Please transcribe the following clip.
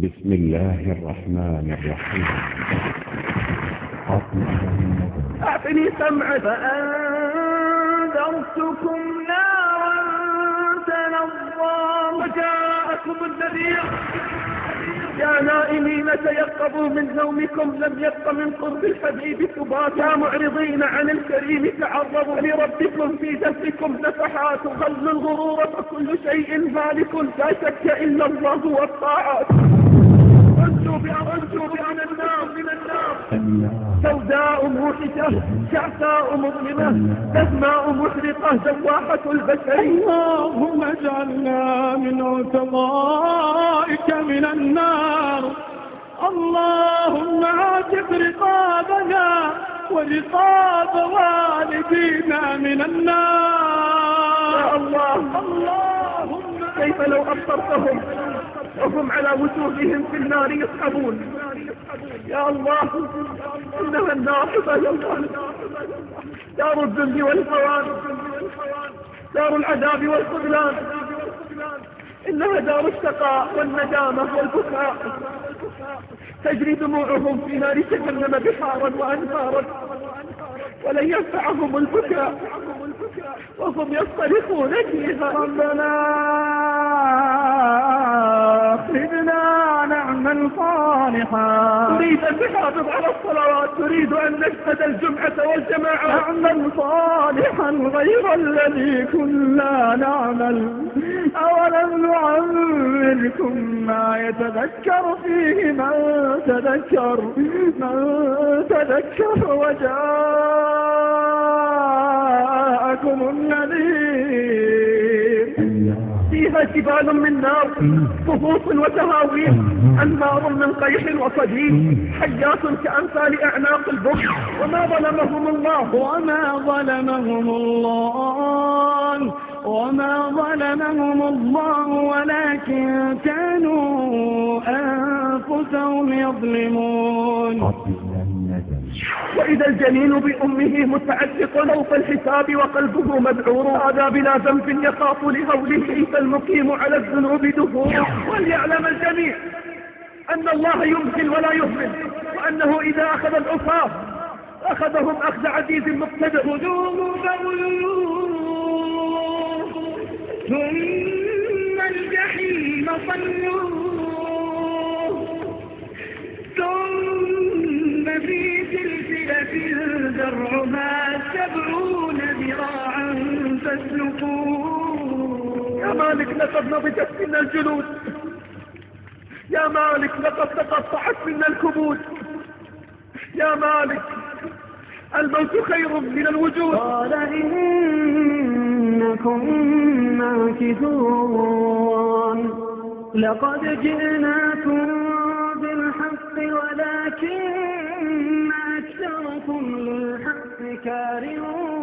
بسم الله الرحمن الرحيم. أعطني سمعك فأنذرتكم نارا تلظى وجاءكم النذير. يا نائمين تيقظوا من نومكم، لم يبق من قرب الحبيب ثبات. يا معرضين عن الكريم تعرضوا لربكم في دفكم نفحات. غلوا الغرور فكل شيء هالك، لا شك إلا الله والطاعات. انجوا بأن النار من النار سوداء موحشة شعثاء مظلمة دسماء محرقة زواحة البشر. اللهم اجعلنا من عتقائك من النار. اللهم اعتق رقابنا ورقاب والدينا من النار. يا الله كيف لو أبصرتهم وهم على وجوههم في النار يسحبون. يا الله إنها النار عباد الله، دار الذل والهوان، دار العذاب والخذلان، إنها دار الشقاء والندامة والبكاء. تجري دموعهم في نار جهنم بحارا وأنهارا، ولن ينفعهم البكاء وهم يصطرخون فيها. ربنا أخرجنا نعمل صالحا. تريد أن تحافظ على الصلوات، تريد أن نشهد الجمعة والجماعة. نعمل صالحا غير الذي كنا نعمل. أولم نعمركم ما يتذكر فيه من تذكر وجاءكم النذير. فيها جبال من نار، صفوف وتهاويل، أنهار من قيح وصديد، حيات كأمثال أعناق البخت. وما ظلمهم الله ولكن كانوا أنفسهم يظلمون. وإذا الجنين بأمه متعلق سوف الحساب وقلبه مذعور. هذا بلا ذنب يخاف لهوله، فالمقيم على الذنوب دفور. وليعلم الجميع أن الله يمهل ولا يهمل، وأنه إذا أخذ العصاة أخذهم أخذ عزيز مقتدر. خذوه فغلوه ثم الجحيم صلوه ثم في سلسلة ذرعها 70 ذراعا فاسلكوه. يا مالك لقد نضجت منا الجلود، يا مالك لقد تقطعت منا الكبود، يا مالك الموت خير من الوجود. قال إنكم ماكثون. لقد جئناكم بالحق ولكن أكثركم للحق كارهون.